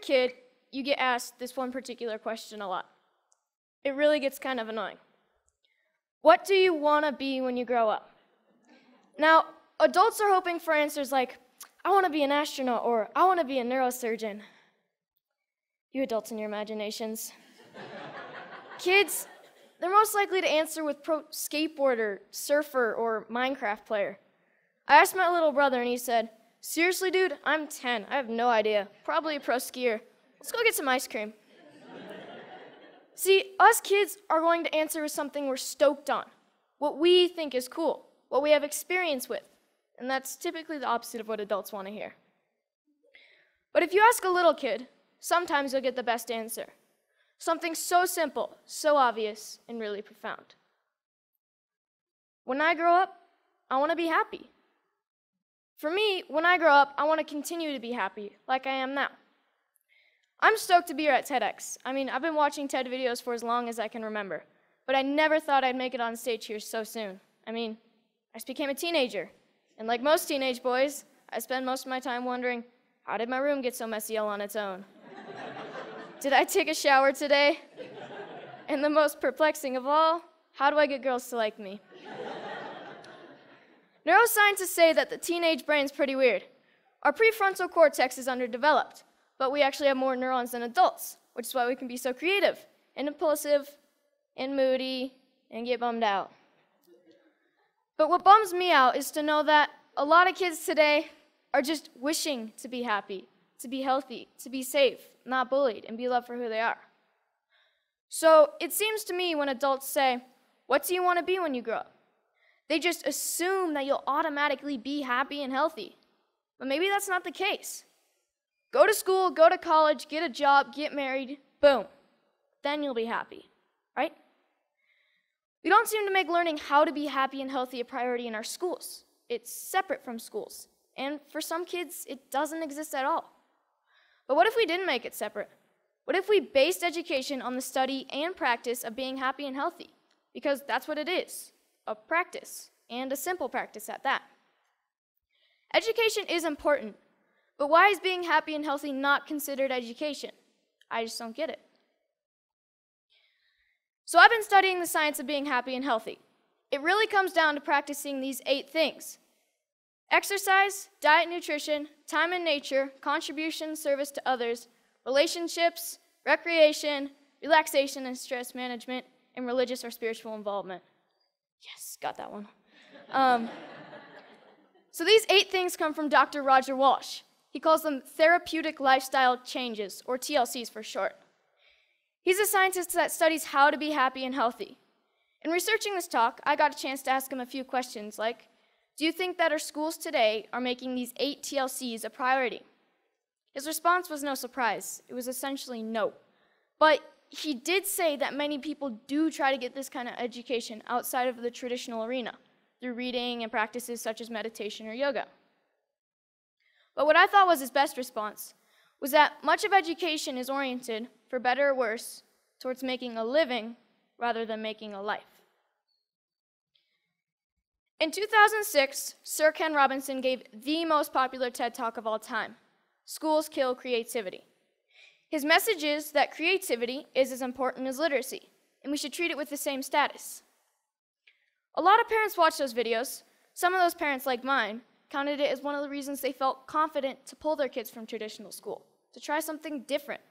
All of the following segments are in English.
kid, you get asked this one particular question a lot. It really gets kind of annoying. What do you want to be when you grow up? Now, adults are hoping for answers like, I want to be an astronaut, or I want to be a neurosurgeon. You adults and your imaginations. Kids, they're most likely to answer with pro skateboarder, surfer, or Minecraft player. I asked my little brother and he said, seriously, dude, I'm 10. I have no idea. Probably a pro skier. Let's go get some ice cream. See, us kids are going to answer with something we're stoked on, what we think is cool, what we have experience with. And that's typically the opposite of what adults want to hear. But if you ask a little kid, sometimes you'll get the best answer. Something so simple, so obvious, and really profound. When I grow up, I want to be happy. For me, when I grow up, I want to continue to be happy, like I am now. I'm stoked to be here at TEDx. I mean, I've been watching TED videos for as long as I can remember, but I never thought I'd make it on stage here so soon. I mean, I just became a teenager, and like most teenage boys, I spend most of my time wondering, how did my room get so messy all on its own? Did I take a shower today? And the most perplexing of all, how do I get girls to like me? Neuroscientists say that the teenage brain's pretty weird. Our prefrontal cortex is underdeveloped, but we actually have more neurons than adults, which is why we can be so creative and impulsive and moody and get bummed out. But what bums me out is to know that a lot of kids today are just wishing to be happy, to be healthy, to be safe, not bullied, and be loved for who they are. So it seems to me when adults say, what do you want to be when you grow up? They just assume that you'll automatically be happy and healthy. But maybe that's not the case. Go to school, go to college, get a job, get married, boom. Then you'll be happy, right? We don't seem to make learning how to be happy and healthy a priority in our schools. It's separate from schools. And for some kids, it doesn't exist at all. But what if we didn't make it separate? What if we based education on the study and practice of being happy and healthy? Because that's what it is, a practice, and a simple practice at that. Education is important, but why is being happy and healthy not considered education? I just don't get it. So I've been studying the science of being happy and healthy. It really comes down to practicing these 8 things: exercise, diet, nutrition, time in nature, contribution, service to others, relationships, recreation, relaxation and stress management, and religious or spiritual involvement. Yes, got that one. So these 8 things come from Dr. Roger Walsh. He calls them therapeutic lifestyle changes, or TLCs for short. He's a scientist that studies how to be happy and healthy. In researching this talk, I got a chance to ask him a few questions like, do you think that our schools today are making these 8 TLCs a priority? His response was no surprise. It was essentially no. But he did say that many people do try to get this kind of education outside of the traditional arena, through reading and practices such as meditation or yoga. But what I thought was his best response was that much of education is oriented, for better or worse, towards making a living rather than making a life. In 2006, Sir Ken Robinson gave the most popular TED Talk of all time, Schools Kill Creativity. His message is that creativity is as important as literacy, and we should treat it with the same status. A lot of parents watch those videos. Some of those parents, like mine, counted it as one of the reasons they felt confident to pull their kids from traditional school, to try something different.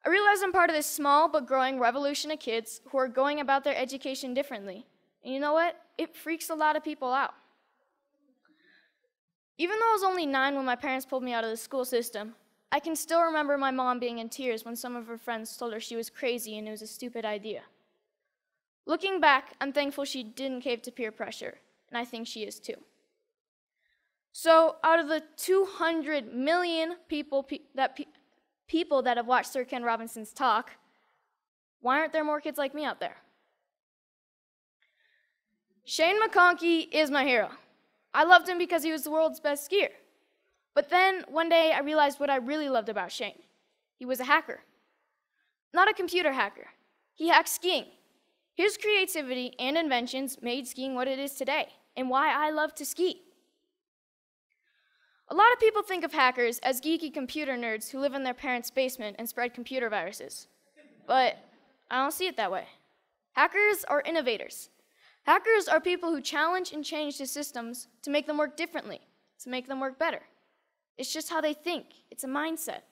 I realize I'm part of this small but growing revolution of kids who are going about their education differently. And you know what? It freaks a lot of people out. Even though I was only 9 when my parents pulled me out of the school system, I can still remember my mom being in tears when some of her friends told her she was crazy and it was a stupid idea. Looking back, I'm thankful she didn't cave to peer pressure, and I think she is too. So out of the 200 million people that have watched Sir Ken Robinson's talk, why aren't there more kids like me out there? Shane McConkey is my hero. I loved him because he was the world's best skier. But then one day I realized what I really loved about Shane. He was a hacker. Not a computer hacker. He hacked skiing. His creativity and inventions made skiing what it is today, and why I love to ski. A A lot of people think of hackers as geeky computer nerds who live in their parents' basement and spread computer viruses. But I don't see it that way. Hackers are innovators. Hackers are people who challenge and change the systems to make them work differently, to make them work better. It's just how they think. It's a mindset.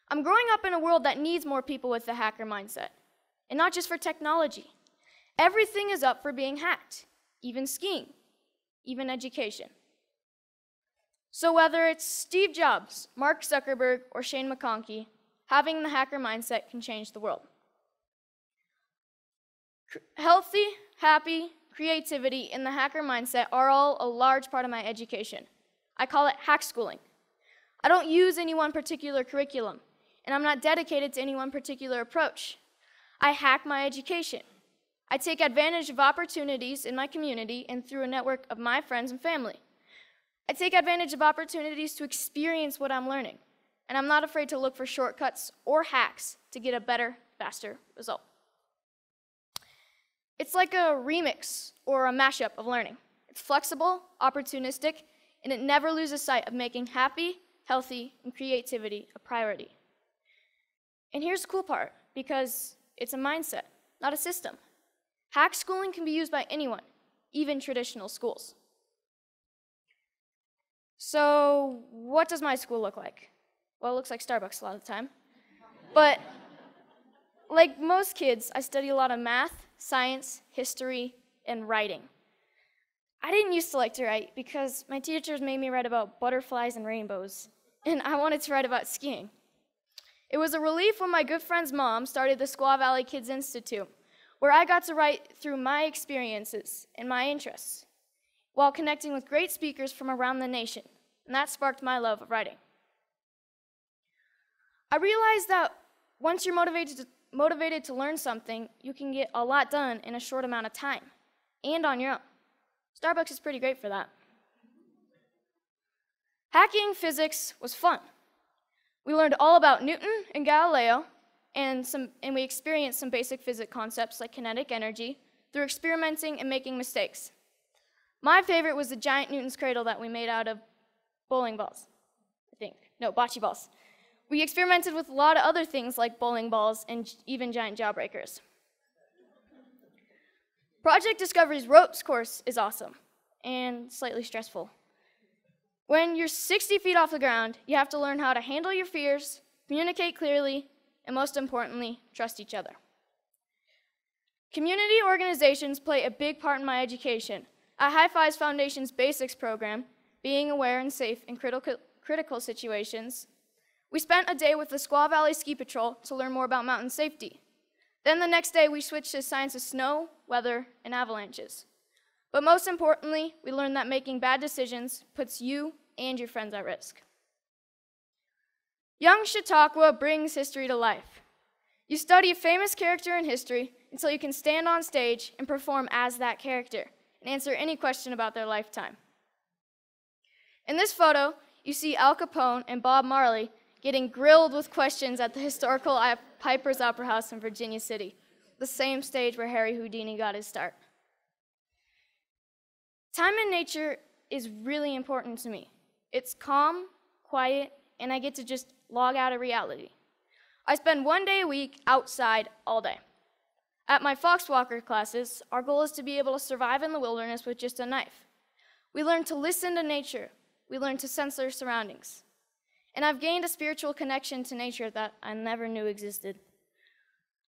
I'm growing up in a world that needs more people with the hacker mindset, and not just for technology. Everything is up for being hacked, even skiing, even education. So whether it's Steve Jobs, Mark Zuckerberg, or Shane McConkey, having the hacker mindset can change the world. Healthy, happy, creativity, and the hacker mindset are all a large part of my education. I call it hack schooling. I don't use any one particular curriculum, and I'm not dedicated to any one particular approach. I hack my education. I take advantage of opportunities in my community and through a network of my friends and family. I take advantage of opportunities to experience what I'm learning, and I'm not afraid to look for shortcuts or hacks to get a better, faster result. It's like a remix or a mashup of learning. It's flexible, opportunistic, and it never loses sight of making happy, healthy, and creativity a priority. And here's the cool part, because it's a mindset, not a system. Hack schooling can be used by anyone, even traditional schools. So what does my school look like? Well, it looks like Starbucks a lot of the time. But like most kids, I study a lot of math, science, history, and writing. I didn't used to like to write because my teachers made me write about butterflies and rainbows, and I wanted to write about skiing. It was a relief when my good friend's mom started the Squaw Valley Kids Institute, where I got to write through my experiences and my interests, while connecting with great speakers from around the nation, and that sparked my love of writing. I realized that once you're motivated to learn something, you can get a lot done in a short amount of time, and on your own. Starbucks is pretty great for that. Hacking physics was fun. We learned all about Newton and Galileo, and we experienced some basic physics concepts like kinetic energy through experimenting and making mistakes. My favorite was the giant Newton's cradle that we made out of bowling balls, I think. No, bocce balls. We experimented with a lot of other things like bowling balls and even giant jawbreakers. Project Discovery's ropes course is awesome and slightly stressful. When you're 60 feet off the ground, you have to learn how to handle your fears, communicate clearly, and most importantly, trust each other. Community organizations play a big part in my education. At High Fives Foundation's Basics program, being aware and safe in critical situations, we spent a day with the Squaw Valley Ski Patrol to learn more about mountain safety. Then the next day, we switched to science of snow, weather, and avalanches. But most importantly, we learned that making bad decisions puts you and your friends at risk. Young Chautauqua brings history to life. You study a famous character in history until you can stand on stage and perform as that character and answer any question about their lifetime. In this photo, you see Al Capone and Bob Marley getting grilled with questions at the historical Piper's Opera House in Virginia City, the same stage where Harry Houdini got his start. Time in nature is really important to me. It's calm, quiet, and I get to just log out of reality. I spend 1 day a week outside all day. At my Foxwalker classes, our goal is to be able to survive in the wilderness with just a knife. We learn to listen to nature. We learn to sense our surroundings. And I've gained a spiritual connection to nature that I never knew existed.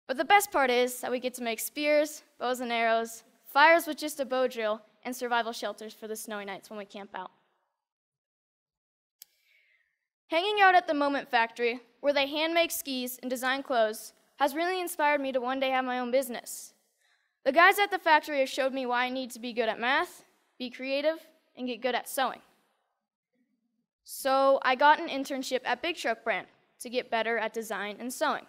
But the best part is that we get to make spears, bows and arrows, fires with just a bow drill, and survival shelters for the snowy nights when we camp out. Hanging out at the Moment Factory, where they hand make skis and design clothes, has really inspired me to one day have my own business. The guys at the factory have showed me why I need to be good at math, be creative, and get good at sewing. So I got an internship at Big Truck Brand to get better at design and sewing.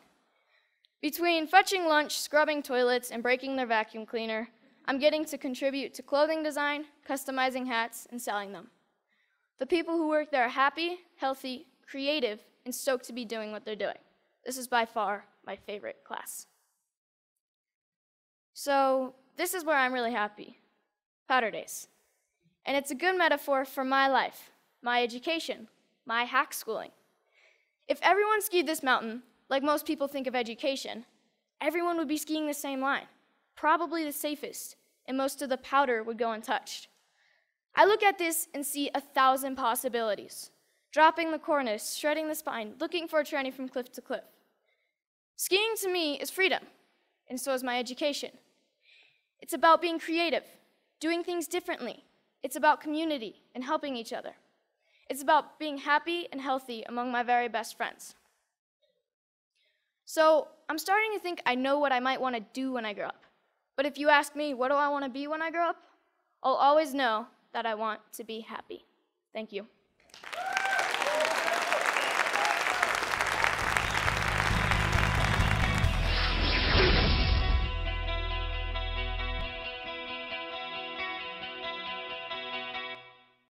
Between fetching lunch, scrubbing toilets, and breaking their vacuum cleaner, I'm getting to contribute to clothing design, customizing hats, and selling them. The people who work there are happy, healthy, creative, and stoked to be doing what they're doing. This is by far my favorite class. So this is where I'm really happy, powder days. And it's a good metaphor for my life. my education, my hack schooling. If everyone skied this mountain, like most people think of education, everyone would be skiing the same line, probably the safest, and most of the powder would go untouched. I look at this and see 1,000 possibilities. Dropping the cornice, shredding the spine, looking for a tranny from cliff to cliff. Skiing to me is freedom, and so is my education. It's about being creative, doing things differently. It's about community and helping each other. It's about being happy and healthy among my very best friends. So I'm starting to think I know what I might want to do when I grow up. But if you ask me, what do I want to be when I grow up? I'll always know that I want to be happy. Thank you.